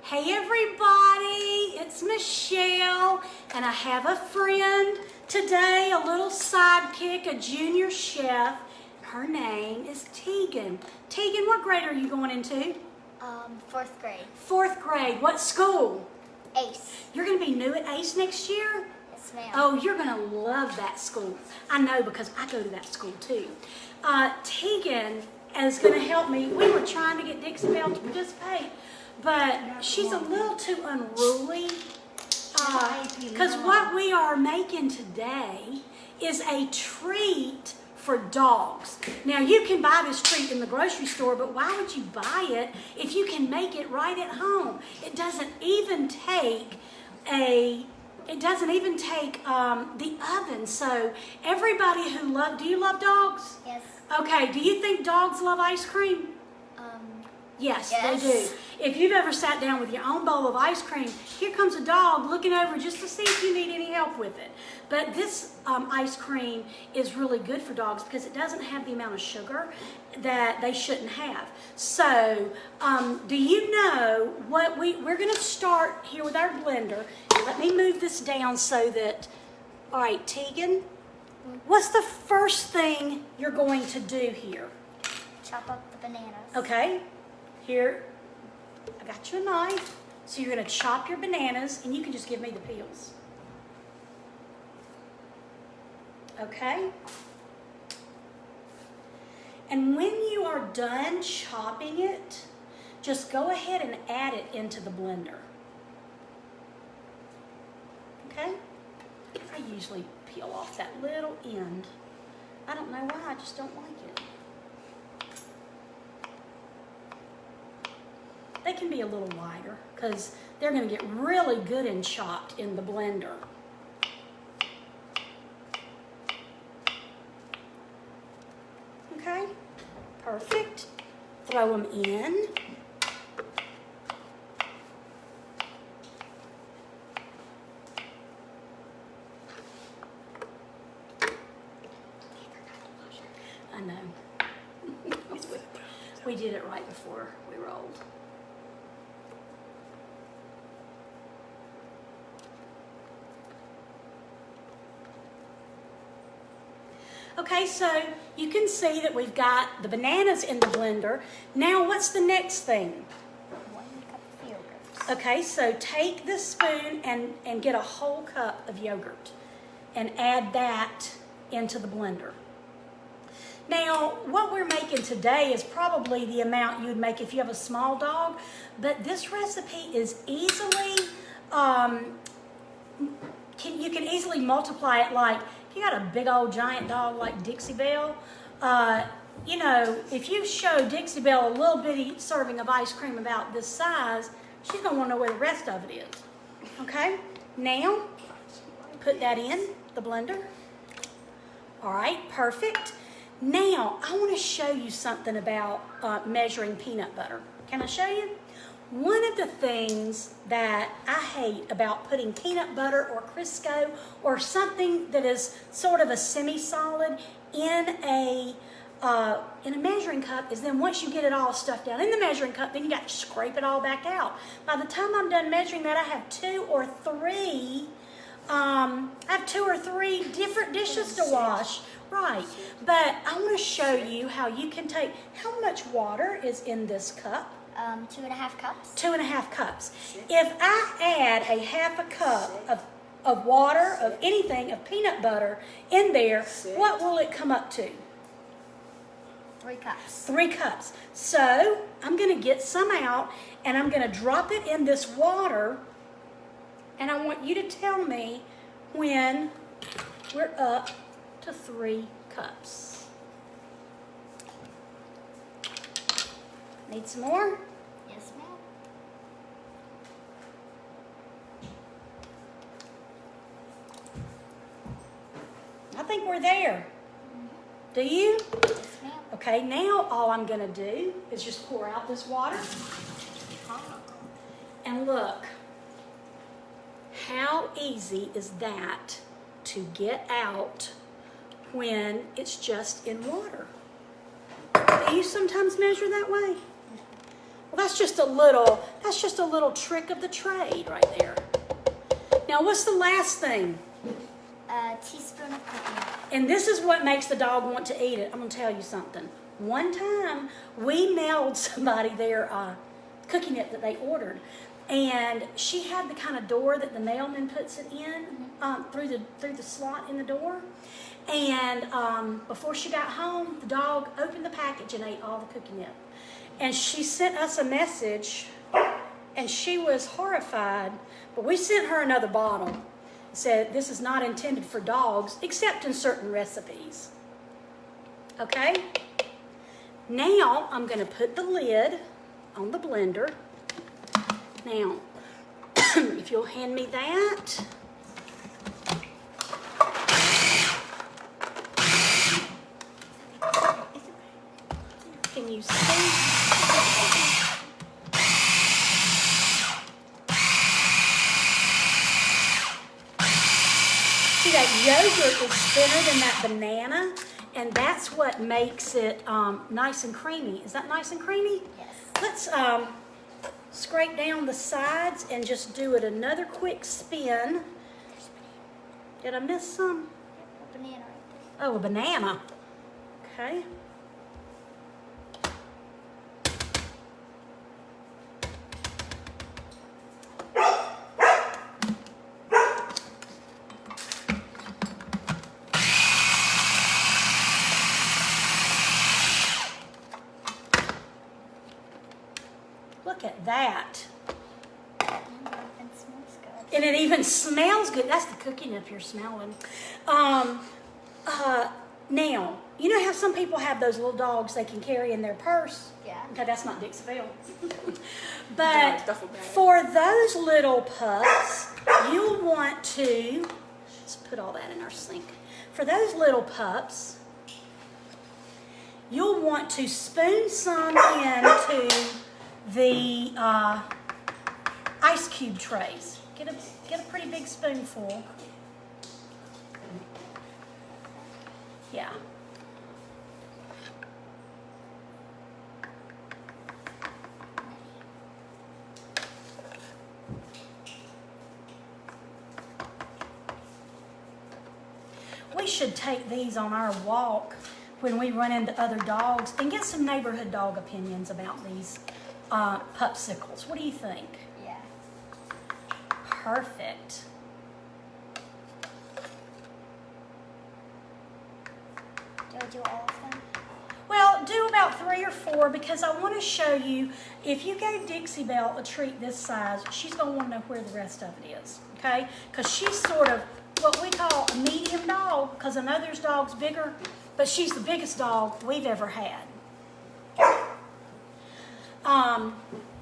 Hey everybody, it's Michelle, and I have a friend today, a little sidekick, a junior chef. Her name is Teagan. Teagan, what grade are you going into? Fourth grade. Fourth grade. What school? ACE. You're going to be new at ACE next year? Yes, ma'am. Oh, you're going to love that school. I know because I go to that school too. Teagan is going to help me. We were trying to get Dixie Belle to participate, but she's a little too unruly. Because what we are making today is a treat for dogs. Now, you can buy this treat in the grocery store, but why would you buy it if you can make it right at home? It doesn't even take the oven. So everybody who do you love dogs? Yes. Okay, do you think dogs love ice cream? Yes, Yes. they do. If you've ever sat down with your own bowl of ice cream, here comes a dog looking over just to see if you need any help with it. But this ice cream is really good for dogs because it doesn't have the amount of sugar that they shouldn't have. So, do you know what we're going to start here with our blender. Let me move this down so that, all right, Teagan, what's the first thing you're going to do here? Chop up the bananas. Okay, here, I got you a knife. So you're going to chop your bananas, and you can just give me the peels. Okay? And when you are done chopping it, just go ahead and add it into the blender. Okay? I usually peel off that little end. I don't know why, I just don't like it. They can be a little lighter because they're going to get really good and chopped in the blender. Okay, perfect. Throw them in. I know. We did it right before we rolled. Okay, so you can see that we've got the bananas in the blender. Now, what's the next thing? 1 cup of yogurt. Okay, so take the spoon and get a whole cup of yogurt and add that into the blender. Now, what we're making today is probably the amount you would make if you have a small dog, but this recipe is easily, you can easily multiply it. Like, if you got a big old giant dog like Dixie Belle, you know, if you show Dixie Belle a little bitty serving of ice cream about this size, she's going to want to know where the rest of it is. Okay? Now, put that in the blender. All right, perfect. Now, I want to show you something about measuring peanut butter. Can I show you? One of the things that I hate about putting peanut butter or Crisco or something that is sort of a semi-solid in a measuring cup is then once you get it all stuffed down in the measuring cup, then you got to scrape it all back out. By the time I'm done measuring that, I have two or three different dishes to wash. Right, but I want to show you how you can take, how much water is in this cup? 2.5 cups. 2.5 cups. If I add a half a cup of water, of anything, of peanut butter in there, what will it come up to? 3 cups. 3 cups. So I'm going to get some out and I'm going to drop it in this water, and I want you to tell me when we're up to 3 cups. Need some more? Yes, ma'am. I think we're there. Do you? Yes, ma'am. Okay, now all I'm going to do is just pour out this water. And look, how easy is that to get out when it's just in water? Do you sometimes measure that way? Well, That's just a little trick of the trade right there. Now, what's the last thing? A teaspoon of cooking. And this is what makes the dog want to eat it. I'm going to tell you something. One time, we mailed somebody their cookie nip that they ordered. And she had the kind of door that the mailman puts it in through the slot in the door. And before she got home, the dog opened the package and ate all the cookie nip. And she sent us a message, and she was horrified. But we sent her another bottle. Said this is not intended for dogs except in certain recipes. Okay? Now I'm going to put the lid on the blender. Now, if you'll hand me that. Can you see? See, that yogurt is thinner than that banana, and that's what makes it nice and creamy. Is that nice and creamy? Yes. Let's scrape down the sides and just do it another quick spin. Did I miss some? A banana right there. Oh, a banana. Okay. Look at that. And smells good. And it even smells good. That's the cookie nip you're smelling. Now, you know how some people have those little dogs they can carry in their purse? Yeah. Okay, that's not Dixie Belle. But for those little pups, you'll want to, let's put all that in our sink. For those little pups, you'll want to spoon some into the ice cube trays. Get a pretty big spoonful. Yeah. We should take these on our walk when we run into other dogs and get some neighborhood dog opinions about these PUPsicles. What do you think? Yeah. Perfect. Do I do all of them? Well, do about 3 or 4 because I want to show you, if you gave Dixie Belle a treat this size, she's going to want to know where the rest of it is, okay? Because she's sort of what we call a medium dog, because I know there's dogs bigger, but she's the biggest dog we've ever had.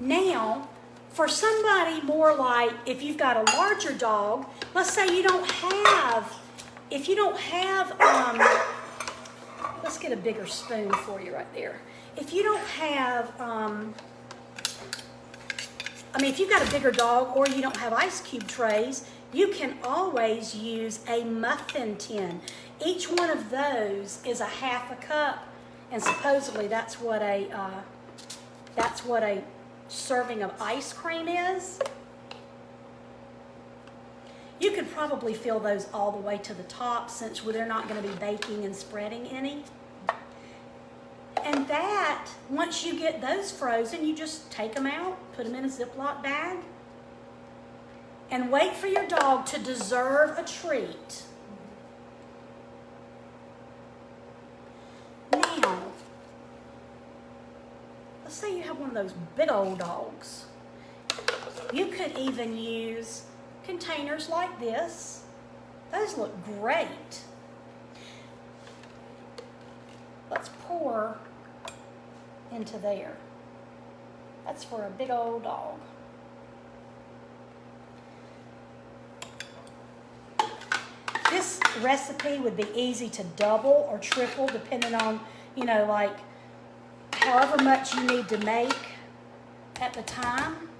Now, for somebody more like, if you've got a larger dog, let's say you don't have, let's get a bigger spoon for you right there. If you don't have, if you've got a bigger dog or you don't have ice cube trays, you can always use a muffin tin. Each one of those is a half a cup, and supposedly that's what a serving of ice cream is. You could probably fill those all the way to the top since they're not going to be baking and spreading any. And that, once you get those frozen, you just take them out, put them in a Ziploc bag, and wait for your dog to deserve a treat. Now, let's say you have one of those big old dogs. You could even use containers like this. Those look great. Let's pour into there. That's for a big old dog. This recipe would be easy to double or triple depending on, like however much you need to make at the time.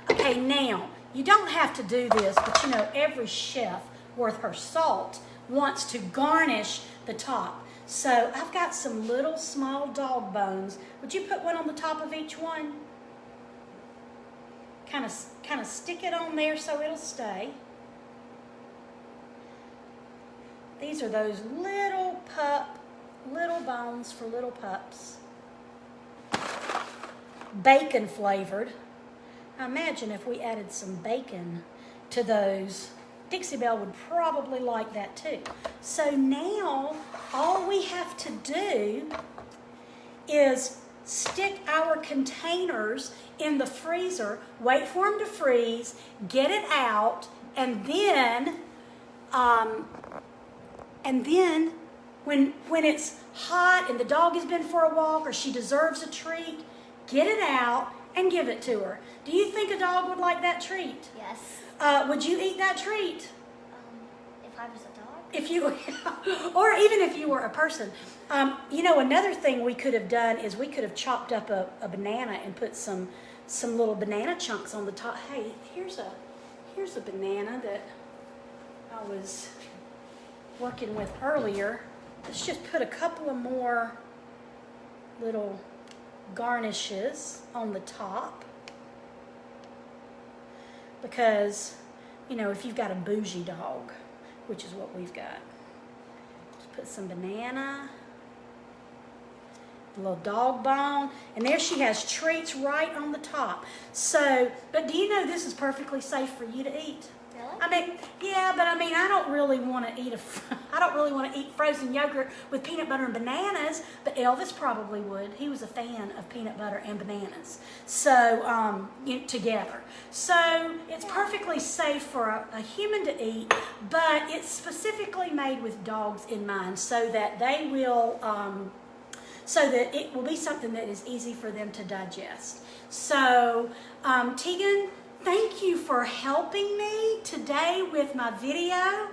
Okay, now, you don't have to do this, but every chef worth her salt wants to garnish the top. So I've got some little small dog bones. Would you put one on the top of each one? Kind of stick it on there so it'll stay. These are those little bones for little pups. Bacon flavored. Now imagine if we added some bacon to those. Dixie Belle would probably like that too. So now all we have to do is stick our containers in the freezer, wait for them to freeze, get it out, and then when it's hot and the dog has been for a walk or she deserves a treat, get it out and give it to her. Do you think a dog would like that treat? Yes. Would you eat that treat? If I was a dog? If you, or even if you were a person. Another thing we could have done is we could have chopped up a banana and put some little banana chunks on the top. Hey, here's a banana that I was working with earlier. Let's just put a couple of more little garnishes on the top. Because, if you've got a bougie dog, which is what we've got, just put some banana, a little dog bone, and there she has treats right on the top. So, but do you know this is perfectly safe for you to eat? Really? I don't really want to eat frozen yogurt with peanut butter and bananas, but Elvis probably would. He was a fan of peanut butter and bananas. So, together. So, it's perfectly safe for a human to eat, but it's specifically made with dogs in mind so that they will, so that it will be something that is easy for them to digest. So, Teagan, thank you for helping me today with my video,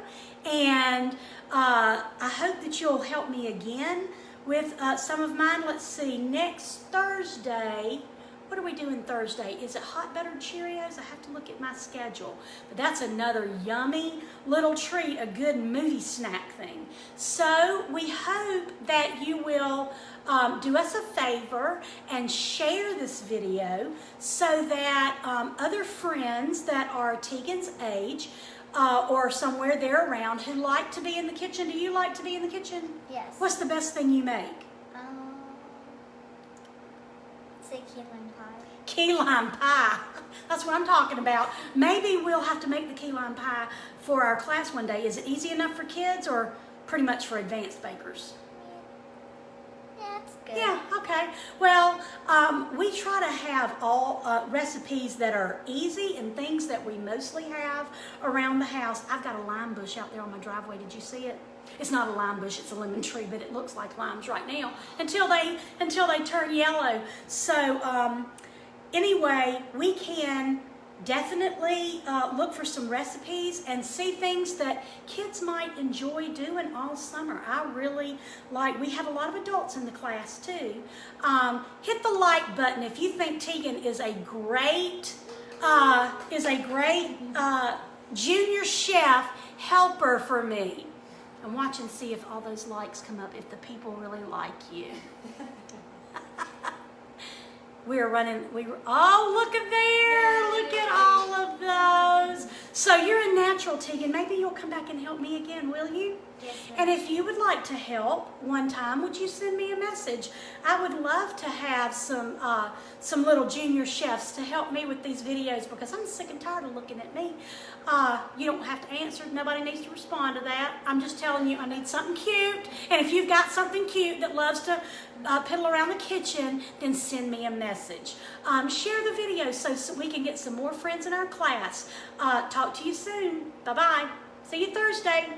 and I hope that you'll help me again with some of mine. Let's see, next Thursday, what are we doing Thursday? Is it hot buttered Cheerios? I have to look at my schedule, but that's another yummy little treat, a good movie snack thing. So we hope that you will do us a favor and share this video so that other friends that are Teagan's age or somewhere there around who like to be in the kitchen. Do you like to be in the kitchen? Yes. What's the best thing you make? Say key lime pie. Key lime pie. That's what I'm talking about. Maybe we'll have to make the key lime pie for our class one day. Is it easy enough for kids or pretty much for advanced bakers? Yeah, it's good. Yeah, okay. Well, we try to have all recipes that are easy and things that we mostly have around the house. I've got a lime bush out there on my driveway. Did you see it? It's not a lime bush, it's a lemon tree, but it looks like limes right now until they turn yellow. So anyway, we can definitely look for some recipes and see things that kids might enjoy doing all summer. I really we have a lot of adults in the class too. Hit the like button if you think Teagan is a great junior chef helper for me. And watch and see if all those likes come up, if the people really like you. Oh, look at there. Look at all of those. So you're a natural, Teagan. Maybe you'll come back and help me again, will you? Yes, ma'am. And if you would like to help one time, would you send me a message? I would love to have some little junior chefs to help me with these videos because I'm sick and tired of looking at me. You don't have to answer. Nobody needs to respond to that. I'm just telling you I need something cute. And if you've got something cute that loves to piddle around the kitchen, then send me a message. Share the video so we can get some more friends in our class. Talk to you soon. Bye-bye. See you Thursday.